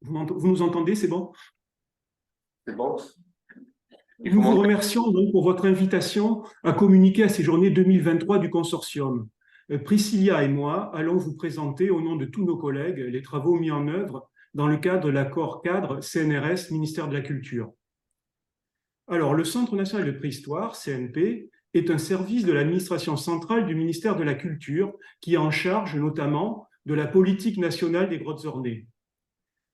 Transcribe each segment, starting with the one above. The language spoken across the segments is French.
Vous nous entendez, c'est bon? C'est bon? Et nous vous remercions donc pour votre invitation à communiquer à ces journées 2023 du consortium. Priscilla et moi allons vous présenter au nom de tous nos collègues les travaux mis en œuvre dans le cadre de l'accord cadre CNRS Ministère de la Culture. Alors, le Centre national de préhistoire, CNP, est un service de l'administration centrale du ministère de la Culture qui est en charge notamment de la politique nationale des grottes ornées.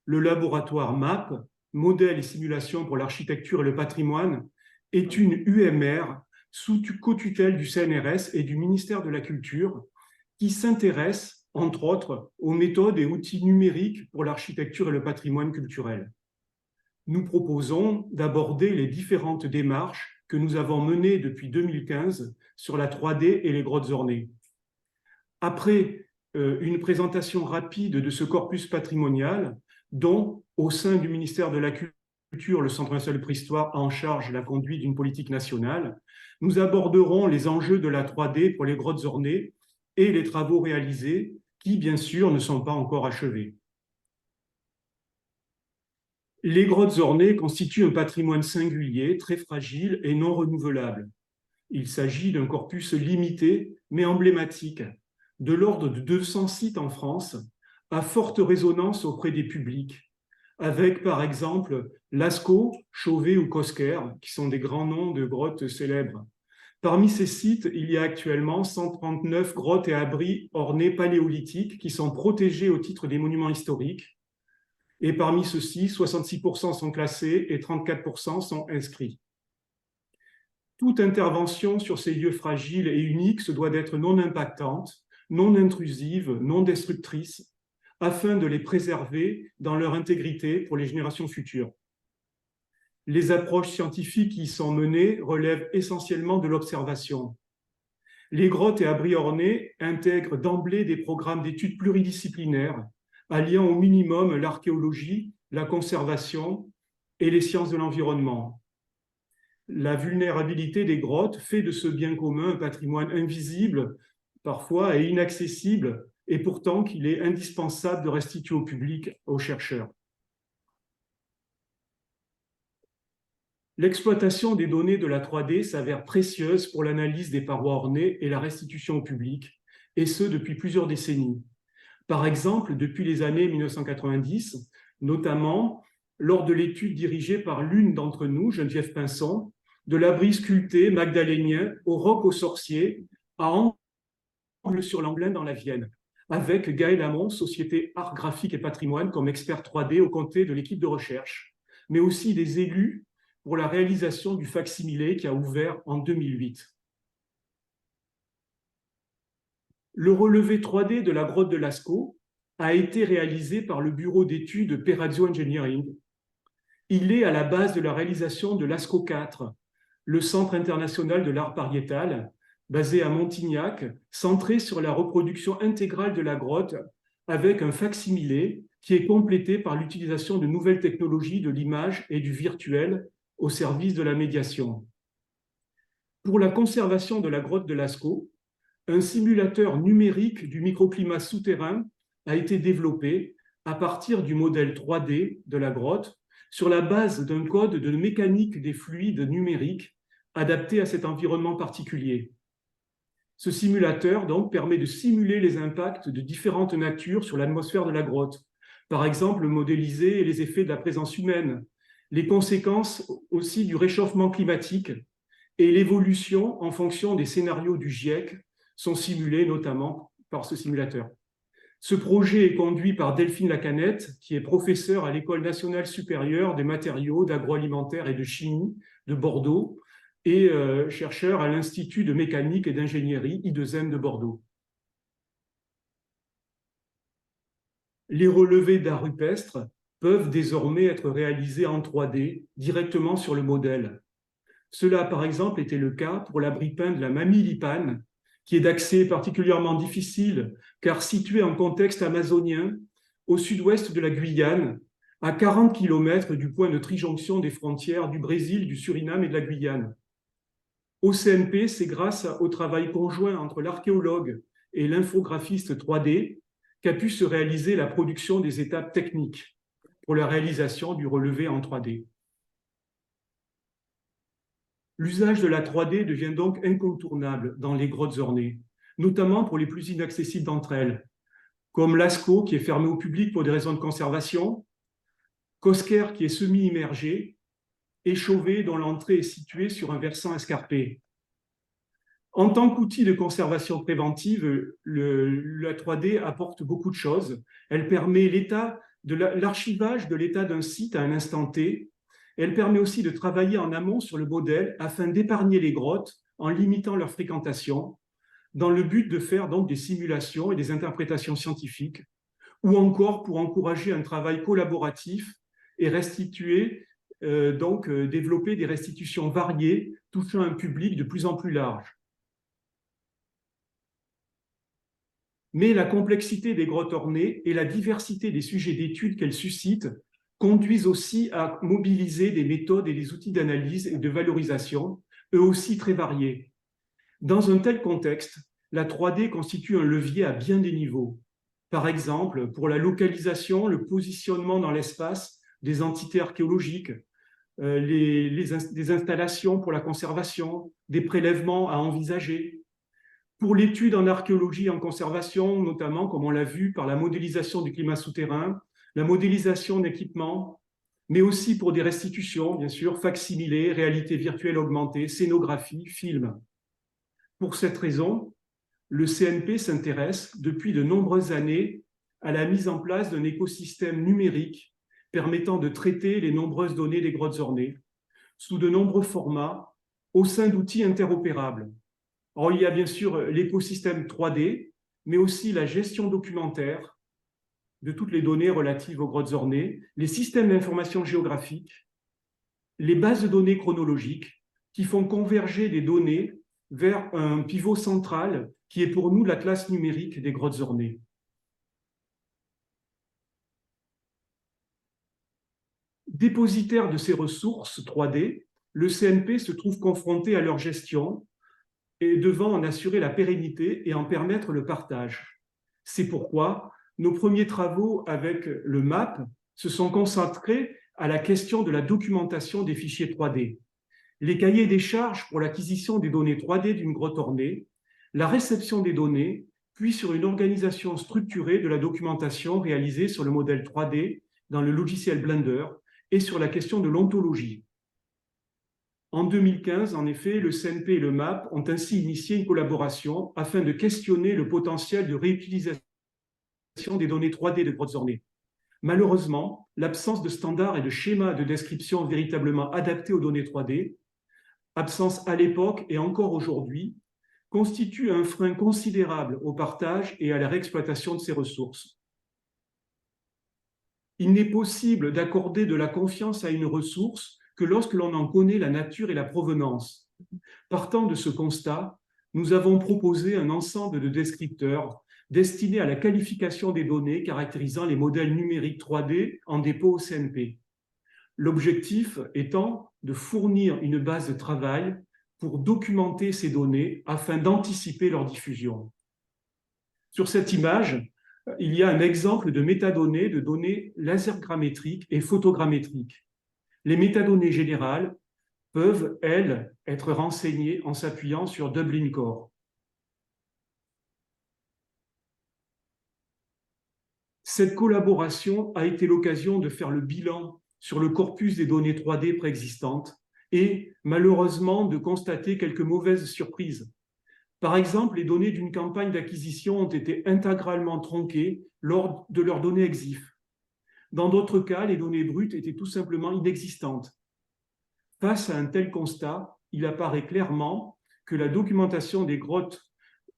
Le laboratoire MAP, Modèle et Simulation pour l'Architecture et le Patrimoine, est une UMR sous co-tutelle du CNRS et du ministère de la Culture qui s'intéresse, entre autres, aux méthodes et outils numériques pour l'architecture et le patrimoine culturel. Nous proposons d'aborder les différentes démarches que nous avons menées depuis 2015 sur la 3D et les grottes ornées. Après une présentation rapide de ce corpus patrimonial, dont, au sein du ministère de la Culture, le Centre national de préhistoire a en charge la conduite d'une politique nationale, nous aborderons les enjeux de la 3D pour les grottes ornées et les travaux réalisés qui, bien sûr, ne sont pas encore achevés. Les grottes ornées constituent un patrimoine singulier, très fragile et non renouvelable. Il s'agit d'un corpus limité, mais emblématique, de l'ordre de 200 sites en France, à forte résonance auprès des publics, avec par exemple Lascaux, Chauvet ou Cosquer, qui sont des grands noms de grottes célèbres. Parmi ces sites, il y a actuellement 139 grottes et abris ornés paléolithiques qui sont protégés au titre des monuments historiques. Et parmi ceux-ci, 66% sont classés et 34% sont inscrits. Toute intervention sur ces lieux fragiles et uniques se doit d'être non impactante, non intrusive, non destructrice, afin de les préserver dans leur intégrité pour les générations futures. Les approches scientifiques qui y sont menées relèvent essentiellement de l'observation. Les grottes et abris ornés intègrent d'emblée des programmes d'études pluridisciplinaires, alliant au minimum l'archéologie, la conservation et les sciences de l'environnement. La vulnérabilité des grottes fait de ce bien commun un patrimoine invisible, parfois, et inaccessible, et pourtant qu'il est indispensable de restituer au public, aux chercheurs. L'exploitation des données de la 3D s'avère précieuse pour l'analyse des parois ornées et la restitution au public, et ce depuis plusieurs décennies. Par exemple, depuis les années 1990, notamment lors de l'étude dirigée par l'une d'entre nous, Geneviève Pinson, de l'abri sculpté magdalénien au roc aux sorciers à Angle-sur-Lamblin dans la Vienne, avec Gaël Hamon, Société Art Graphique et Patrimoine, comme expert 3D aux côtés de l'équipe de recherche, mais aussi des élus pour la réalisation du facsimilé qui a ouvert en 2008. Le relevé 3D de la grotte de Lascaux a été réalisé par le bureau d'études Perazio Engineering. Il est à la base de la réalisation de Lascaux 4, le Centre international de l'art pariétal, basé à Montignac, centré sur la reproduction intégrale de la grotte avec un facsimilé qui est complété par l'utilisation de nouvelles technologies de l'image et du virtuel au service de la médiation. Pour la conservation de la grotte de Lascaux, un simulateur numérique du microclimat souterrain a été développé à partir du modèle 3D de la grotte sur la base d'un code de mécanique des fluides numériques adapté à cet environnement particulier. Ce simulateur donc permet de simuler les impacts de différentes natures sur l'atmosphère de la grotte, par exemple modéliser les effets de la présence humaine, les conséquences aussi du réchauffement climatique et l'évolution en fonction des scénarios du GIEC sont simulés notamment par ce simulateur. Ce projet est conduit par Delphine Lacanette, qui est professeure à l'École nationale supérieure des matériaux, d'agroalimentaire et de chimie de Bordeaux et chercheur à l'Institut de mécanique et d'ingénierie I2M de Bordeaux. Les relevés d'art rupestre peuvent désormais être réalisés en 3D directement sur le modèle. Cela a par exemple été le cas pour l'abri peint de la Mamie Lipane, qui est d'accès particulièrement difficile car situé en contexte amazonien au sud-ouest de la Guyane, à 40 km du point de trijonction des frontières du Brésil, du Suriname et de la Guyane. Au CNP, c'est grâce au travail conjoint entre l'archéologue et l'infographiste 3D qu'a pu se réaliser la production des étapes techniques pour la réalisation du relevé en 3D. L'usage de la 3D devient donc incontournable dans les grottes ornées, notamment pour les plus inaccessibles d'entre elles, comme Lascaux qui est fermé au public pour des raisons de conservation, Cosquer qui est semi-immergé, et Chauvet dont l'entrée est située sur un versant escarpé. En tant qu'outil de conservation préventive, la 3D apporte beaucoup de choses. Elle permet l'archivage de l'état d'un site à un instant T. Elle permet aussi de travailler en amont sur le modèle afin d'épargner les grottes en limitant leur fréquentation, dans le but de faire donc des simulations et des interprétations scientifiques, ou encore pour encourager un travail collaboratif et développer des restitutions variées touchant un public de plus en plus large. Mais la complexité des grottes ornées et la diversité des sujets d'études qu'elles suscitent conduisent aussi à mobiliser des méthodes et des outils d'analyse et de valorisation, eux aussi très variés. Dans un tel contexte, la 3D constitue un levier à bien des niveaux. Par exemple, pour la localisation, le positionnement dans l'espace des entités archéologiques, des installations pour la conservation, des prélèvements à envisager. Pour l'étude en archéologie et en conservation, notamment, comme on l'a vu, par la modélisation du climat souterrain, la modélisation d'équipements, mais aussi pour des restitutions, bien sûr, facsimilés, réalité virtuelle augmentée, scénographie, film. Pour cette raison, le CNP s'intéresse depuis de nombreuses années à la mise en place d'un écosystème numérique permettant de traiter les nombreuses données des grottes ornées sous de nombreux formats au sein d'outils interopérables. Alors, il y a bien sûr l'écosystème 3D, mais aussi la gestion documentaire de toutes les données relatives aux grottes ornées, les systèmes d'information géographique, les bases de données chronologiques qui font converger des données vers un pivot central qui est pour nous l'atlas numérique des grottes ornées. Dépositaire de ces ressources 3D, le CNP se trouve confronté à leur gestion et devant en assurer la pérennité et en permettre le partage. C'est pourquoi nos premiers travaux avec le MAP se sont concentrés à la question de la documentation des fichiers 3D, les cahiers des charges pour l'acquisition des données 3D d'une grotte ornée, la réception des données, puis sur une organisation structurée de la documentation réalisée sur le modèle 3D dans le logiciel Blender et sur la question de l'ontologie. En 2015, en effet, le CNP et le MAP ont ainsi initié une collaboration afin de questionner le potentiel de réutilisation des données 3D de grottes ornées. Malheureusement, l'absence de standards et de schémas de description véritablement adaptés aux données 3D, absence à l'époque et encore aujourd'hui, constitue un frein considérable au partage et à la réexploitation de ces ressources. Il n'est possible d'accorder de la confiance à une ressource que lorsque l'on en connaît la nature et la provenance. Partant de ce constat, nous avons proposé un ensemble de descripteurs destinés à la qualification des données caractérisant les modèles numériques 3D en dépôt au CNP. L'objectif étant de fournir une base de travail pour documenter ces données afin d'anticiper leur diffusion. Sur cette image, il y a un exemple de métadonnées de données lasergrammétriques et photogrammétriques. Les métadonnées générales peuvent, elles, être renseignées en s'appuyant sur Dublin Core. Cette collaboration a été l'occasion de faire le bilan sur le corpus des données 3D préexistantes et, malheureusement, de constater quelques mauvaises surprises. Par exemple, les données d'une campagne d'acquisition ont été intégralement tronquées lors de leurs données EXIF. Dans d'autres cas, les données brutes étaient tout simplement inexistantes. Face à un tel constat, il apparaît clairement que la documentation des grottes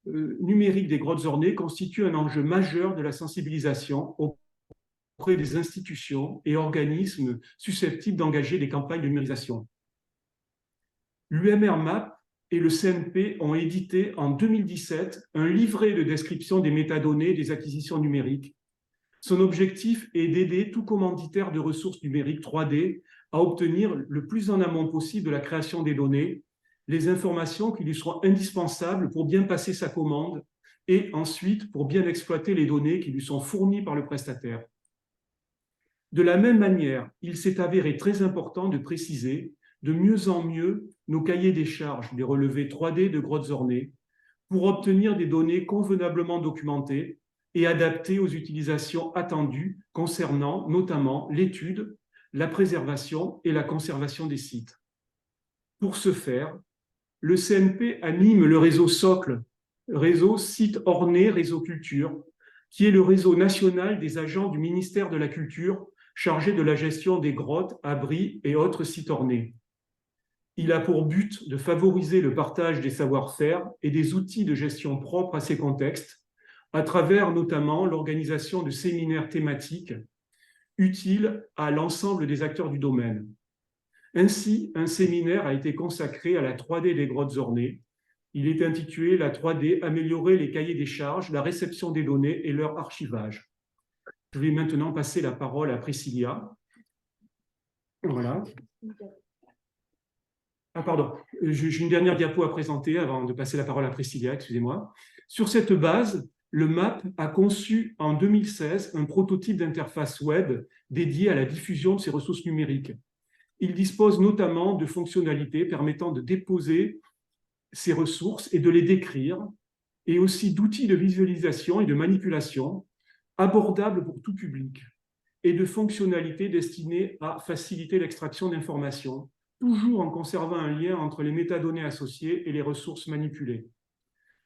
numériques des grottes ornées constitue un enjeu majeur de la sensibilisation auprès des institutions et organismes susceptibles d'engager des campagnes de numérisation. L'UMR MAP et le CNP ont édité en 2017 un livret de description des métadonnées des acquisitions numériques. Son objectif est d'aider tout commanditaire de ressources numériques 3D à obtenir le plus en amont possible de la création des données les informations qui lui seront indispensables pour bien passer sa commande et ensuite pour bien exploiter les données qui lui sont fournies par le prestataire. De la même manière, il s'est avéré très important de préciser de mieux en mieux nos cahiers des charges des relevés 3D de grottes ornées pour obtenir des données convenablement documentées et adaptées aux utilisations attendues concernant notamment l'étude, la préservation et la conservation des sites. Pour ce faire, le CNP anime le réseau Socle, réseau Sites Ornés Réseau Culture, qui est le réseau national des agents du ministère de la Culture chargé de la gestion des grottes, abris et autres sites ornés. Il a pour but de favoriser le partage des savoir-faire et des outils de gestion propres à ces contextes, à travers notamment l'organisation de séminaires thématiques utiles à l'ensemble des acteurs du domaine. Ainsi, un séminaire a été consacré à la 3D des grottes ornées. Il est intitulé « La 3D, améliorer les cahiers des charges, la réception des données et leur archivage ». Je vais maintenant passer la parole à Priscilla. Voilà. Ah pardon, j'ai une dernière diapo à présenter avant de passer la parole à Priscilla, excusez-moi. Sur cette base, le MAP a conçu en 2016 un prototype d'interface web dédié à la diffusion de ces ressources numériques. Il dispose notamment de fonctionnalités permettant de déposer ces ressources et de les décrire, et aussi d'outils de visualisation et de manipulation abordables pour tout public, et de fonctionnalités destinées à faciliter l'extraction d'informations, toujours en conservant un lien entre les métadonnées associées et les ressources manipulées.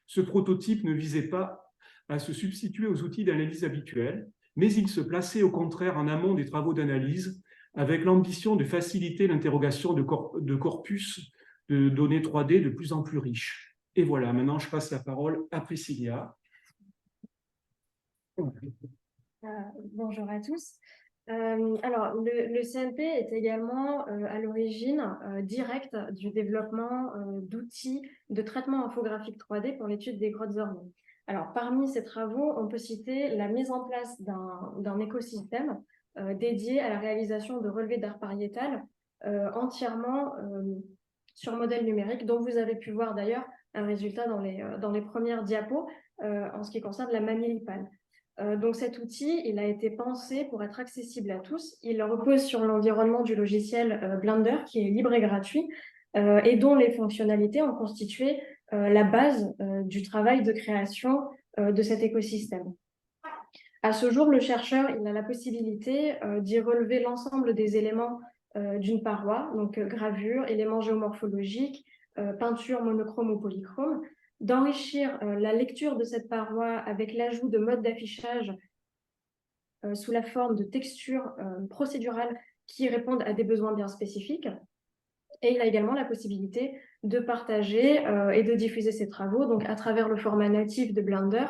Ce prototype ne visait pas à se substituer aux outils d'analyse habituels, mais il se plaçait au contraire en amont des travaux d'analyse avec l'ambition de faciliter l'interrogation de corpus de données 3D de plus en plus riches. Et voilà, maintenant je passe la parole à Priscilla. Bonjour à tous. Alors, le CNP est également à l'origine directe du développement d'outils de traitement infographique 3D pour l'étude des grottes ornées. Alors, parmi ces travaux, on peut citer la mise en place d'un écosystème dédié à la réalisation de relevés d'art pariétal entièrement sur modèle numérique, dont vous avez pu voir d'ailleurs un résultat dans les premières diapos en ce qui concerne la mamilipale. Donc cet outil, il a été pensé pour être accessible à tous. Il repose sur l'environnement du logiciel Blender, qui est libre et gratuit, et dont les fonctionnalités ont constitué la base du travail de création de cet écosystème. À ce jour, le chercheur il a la possibilité d'y relever l'ensemble des éléments d'une paroi, donc gravure, éléments géomorphologiques, peinture monochrome ou polychrome, d'enrichir la lecture de cette paroi avec l'ajout de modes d'affichage sous la forme de textures procédurales qui répondent à des besoins bien spécifiques. Et il a également la possibilité de partager et de diffuser ses travaux donc à travers le format natif de Blender,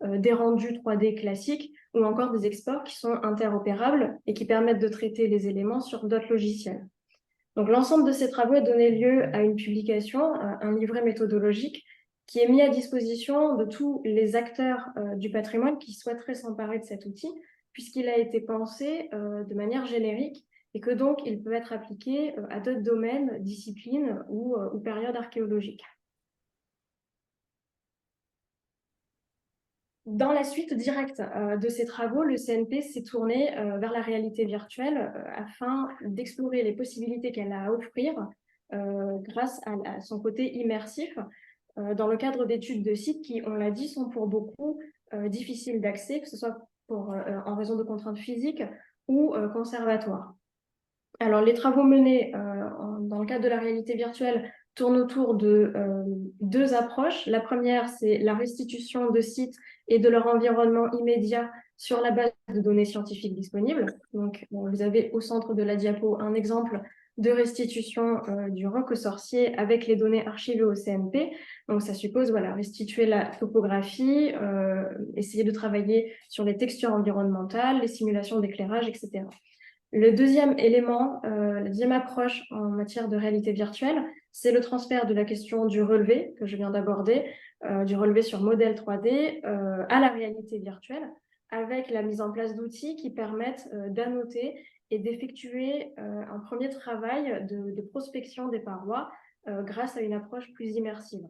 des rendus 3D classiques ou encore des exports qui sont interopérables et qui permettent de traiter les éléments sur d'autres logiciels. Donc l'ensemble de ces travaux a donné lieu à une publication, un livret méthodologique qui est mis à disposition de tous les acteurs du patrimoine qui souhaiteraient s'emparer de cet outil, puisqu'il a été pensé de manière générique et que donc il peut être appliqué à d'autres domaines, disciplines ou périodes archéologiques. Dans la suite directe de ces travaux, le CNP s'est tourné vers la réalité virtuelle afin d'explorer les possibilités qu'elle a à offrir grâce à son côté immersif dans le cadre d'études de sites qui, on l'a dit, sont pour beaucoup difficiles d'accès, que ce soit en raison de contraintes physiques ou conservatoires. Alors, les travaux menés dans le cadre de la réalité virtuelle tournent autour de deux approches. La première, c'est la restitution de sites et de leur environnement immédiat sur la base de données scientifiques disponibles. Donc, vous avez au centre de la diapo un exemple de restitution du roc aux sorciers avec les données archivées au CNP. Donc, ça suppose restituer la topographie, essayer de travailler sur les textures environnementales, les simulations d'éclairage, etc. Le deuxième élément, la deuxième approche en matière de réalité virtuelle, c'est le transfert de la question du relevé que je viens d'aborder, du relevé sur modèle 3D à la réalité virtuelle, avec la mise en place d'outils qui permettent d'annoter et d'effectuer un premier travail de prospection des parois grâce à une approche plus immersive.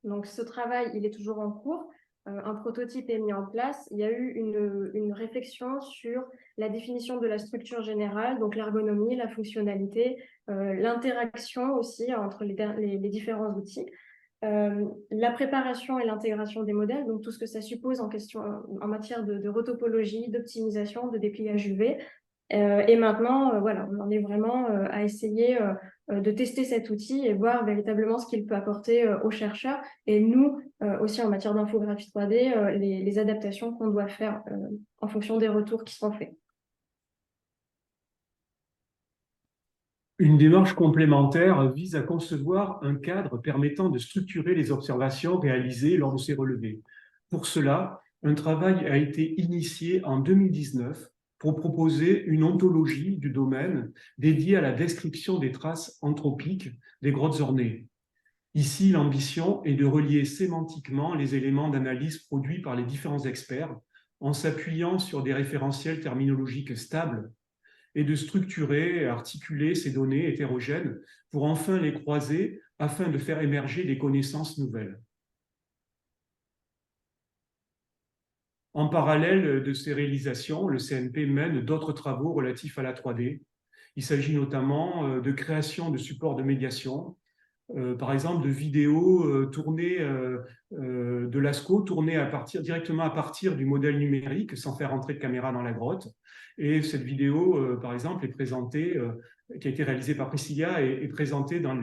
Donc ce travail, il est toujours en cours. un prototype est mis en place, il y a eu une réflexion sur la définition de la structure générale, donc l'ergonomie, la fonctionnalité, l'interaction aussi entre les différents outils. La préparation et l'intégration des modèles, donc tout ce que ça suppose en matière de retopologie, d'optimisation, de dépliage UV. Et maintenant, voilà, on en est vraiment à essayer de tester cet outil et voir véritablement ce qu'il peut apporter aux chercheurs. Et nous, aussi en matière d'infographie 3D, les adaptations qu'on doit faire en fonction des retours qui seront faits. Une démarche complémentaire vise à concevoir un cadre permettant de structurer les observations réalisées lors de ces relevés. Pour cela, un travail a été initié en 2019 pour proposer une ontologie du domaine dédiée à la description des traces anthropiques des grottes ornées. Ici, l'ambition est de relier sémantiquement les éléments d'analyse produits par les différents experts en s'appuyant sur des référentiels terminologiques stables et de structurer et articuler ces données hétérogènes pour enfin les croiser afin de faire émerger des connaissances nouvelles. En parallèle de ces réalisations, le CNP mène d'autres travaux relatifs à la 3D. Il s'agit notamment de création de supports de médiation, par exemple de vidéos tournées de l'ASCO, tournées directement à partir du modèle numérique, sans faire entrer de caméra dans la grotte. Et cette vidéo, par exemple, est présentée, qui a été réalisée par Priscilla, est présentée dans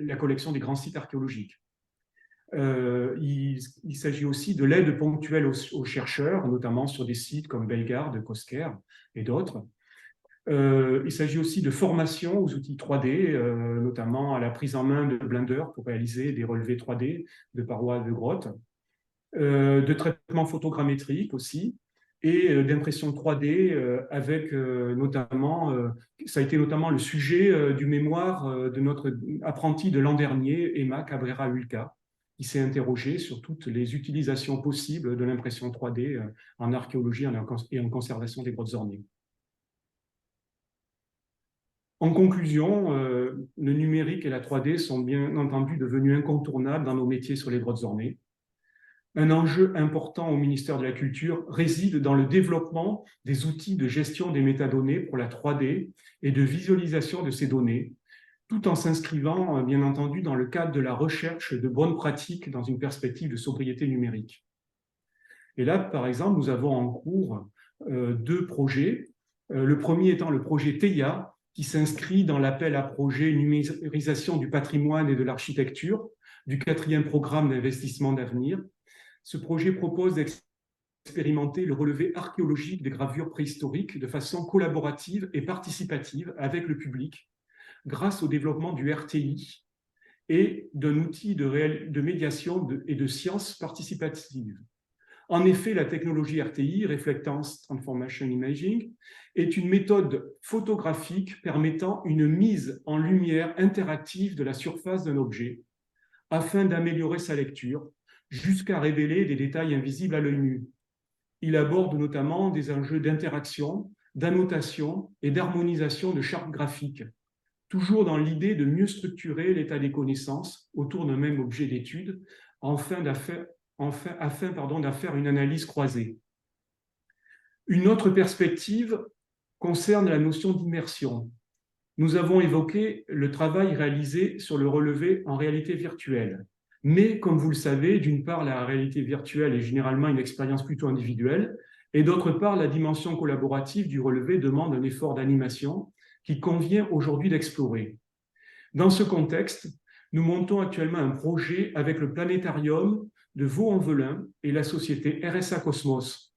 la collection des grands sites archéologiques. Il s'agit aussi de l'aide ponctuelle aux chercheurs, notamment sur des sites comme Bellegarde, Cosquer et d'autres. Il s'agit aussi de formation aux outils 3D, notamment à la prise en main de Blender pour réaliser des relevés 3D de parois de grottes, de traitement photogrammétrique aussi, et d'impression 3D avec notamment, ça a été notamment le sujet du mémoire de notre apprenti de l'an dernier, Emma Cabrera-Hulka, qui s'est interrogée sur toutes les utilisations possibles de l'impression 3D en archéologie et en conservation des grottes ornées. En conclusion, le numérique et la 3D sont bien entendu devenus incontournables dans nos métiers sur les grottes ornées. Un enjeu important au ministère de la Culture réside dans le développement des outils de gestion des métadonnées pour la 3D et de visualisation de ces données, tout en s'inscrivant, bien entendu, dans le cadre de la recherche de bonnes pratiques dans une perspective de sobriété numérique. Et là, par exemple, nous avons en cours deux projets. Le premier étant le projet TEIA, qui s'inscrit dans l'appel à projet numérisation du patrimoine et de l'architecture du 4e programme d'investissement d'avenir. Ce projet propose d'expérimenter le relevé archéologique des gravures préhistoriques de façon collaborative et participative avec le public, grâce au développement du RTI et d'un outil de médiation et de sciences participatives. En effet, la technologie RTI, Reflectance Transformation Imaging, est une méthode photographique permettant une mise en lumière interactive de la surface d'un objet afin d'améliorer sa lecture jusqu'à révéler des détails invisibles à l'œil nu. Il aborde notamment des enjeux d'interaction, d'annotation et d'harmonisation de chartes graphiques, toujours dans l'idée de mieux structurer l'état des connaissances autour d'un même objet d'étude afin d'en faire une analyse croisée. Une autre perspective concerne la notion d'immersion. Nous avons évoqué le travail réalisé sur le relevé en réalité virtuelle. Mais, comme vous le savez, d'une part, la réalité virtuelle est généralement une expérience plutôt individuelle, et d'autre part, la dimension collaborative du relevé demande un effort d'animation qu'il convient aujourd'hui d'explorer. Dans ce contexte, nous montons actuellement un projet avec le planétarium de Vaux-en-Velin et la société RSA Cosmos,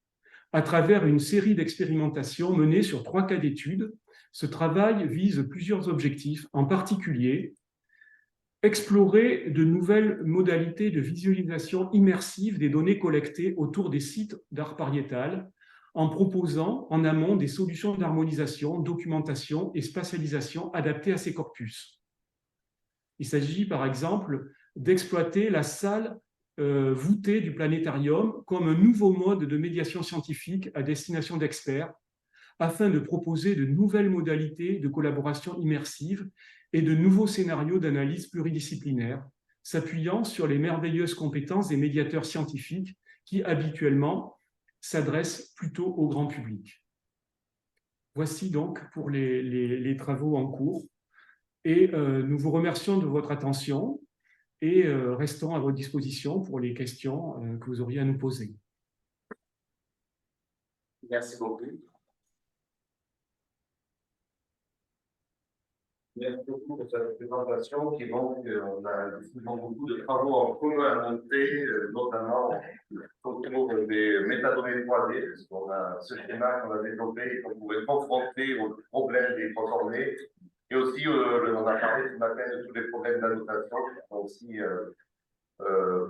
à travers une série d'expérimentations menées sur 3 cas d'études. Ce travail vise plusieurs objectifs, en particulier explorer de nouvelles modalités de visualisation immersive des données collectées autour des sites d'art pariétal, en proposant en amont des solutions d'harmonisation, documentation et spatialisation adaptées à ces corpus. Il s'agit par exemple d'exploiter la salle voûtée du planétarium comme un nouveau mode de médiation scientifique à destination d'experts, afin de proposer de nouvelles modalités de collaboration immersive et de nouveaux scénarios d'analyse pluridisciplinaire, s'appuyant sur les merveilleuses compétences des médiateurs scientifiques qui habituellement s'adressent plutôt au grand public. Voici donc pour les travaux en cours. Et nous vous remercions de votre attention et restons à votre disposition pour les questions que vous auriez à nous poser. Merci beaucoup. Merci beaucoup pour cette présentation qui montre qu'on a décidément beaucoup de travaux en commun à monter, notamment autour des métadonnées 3D, parce qu'on a ce schéma qu'on a développé et qu'on pourrait confronter aux problèmes des coordonnées. Et aussi, on a parlé ce matin de tous les problèmes d'annotation qui sont aussi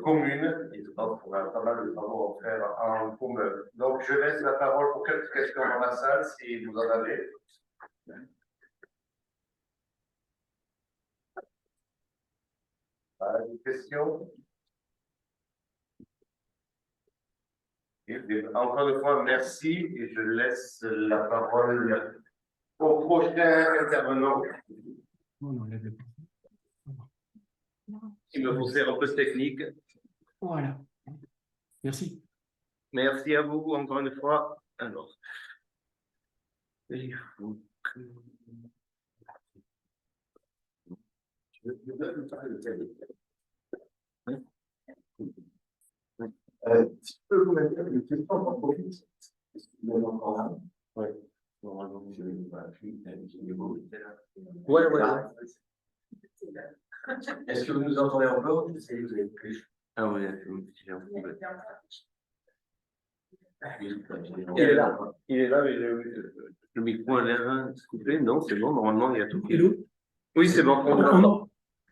communes. Et je pense qu'on a pas mal de travaux à faire en commun. Donc, je laisse la parole pour quelques questions dans la salle, si vous en avez. Des questions? Et encore une fois, merci et je laisse la parole au prochain intervenant. Il me faut faire un peu de technique. Voilà. Merci. Merci à vous encore une fois. Alors, il faut que... Si tu peux vous mettre une question en profil, est-ce que vous avez encore là? Oui. Est-ce que vous nous entendez encore? Ah oui, il est là, mais le micro a l'air coupé. Non, c'est bon, normalement, il y a tout. Hello? Oui, c'est bon.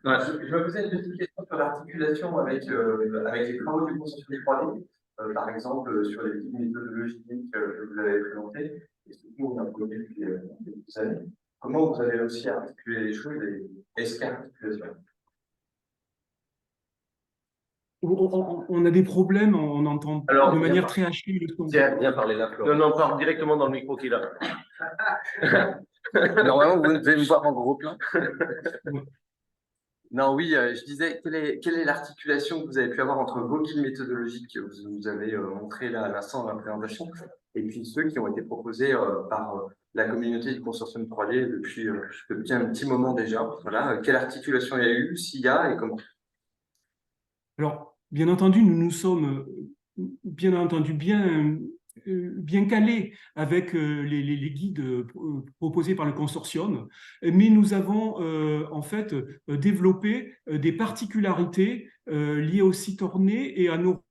Ouais. Je me posais une petite question sur l'articulation avec les travaux du consortium 3D, par exemple sur les méthodologies que vous avez présentées, et surtout on a connu depuis quelques années. Comment vous avez réussi à articuler les choses et est-ce qu'il y a articulation? On a des problèmes, on entend de manière très hachée le son. Tiens, viens parler là, Florent. Non, parle directement dans le micro qu'il a. Normalement, vous devez me voir en gros plan. Non, oui, je disais, quelle est l'articulation que vous avez pu avoir entre vos guides méthodologiques que vous nous avez montré là à l'instant dans la présentation et puis ceux qui ont été proposés par la communauté du consortium 3D depuis un petit moment déjà. Voilà, quelle articulation il y a eu, s'il y a et comment? Alors, bien entendu, nous sommes bien entendu bien calés avec les guides proposés par le consortium, mais nous avons en fait développé des particularités liées au site orné et à nos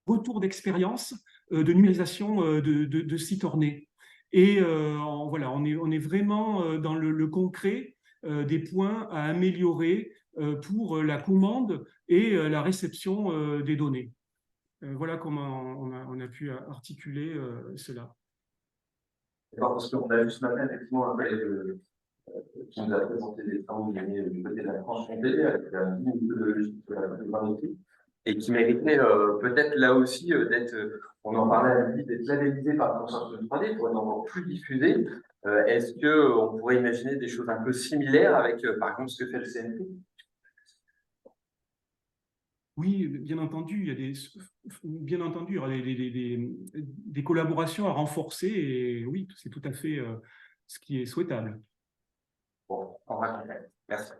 retours d'expérience de numérisation de sites ornés. Et voilà, on est vraiment dans le concret des points à améliorer pour la commande et la réception des données. Voilà comment on a pu articuler cela. Parce qu'on a vu ce matin effectivement un collègue qui nous a présenté des travaux du côté de la France avec la méthodologie de la problématique et qui méritait peut-être là aussi d'être, on en parlait à lui, d'être labellisé par le consortium 3D pour être encore plus diffusé. Est-ce qu'on pourrait imaginer des choses un peu similaires avec, par exemple, ce que fait le CNP? Oui, bien entendu, il y aura des collaborations à renforcer et oui, c'est tout à fait ce qui est souhaitable. Bon, on va continuer. Merci.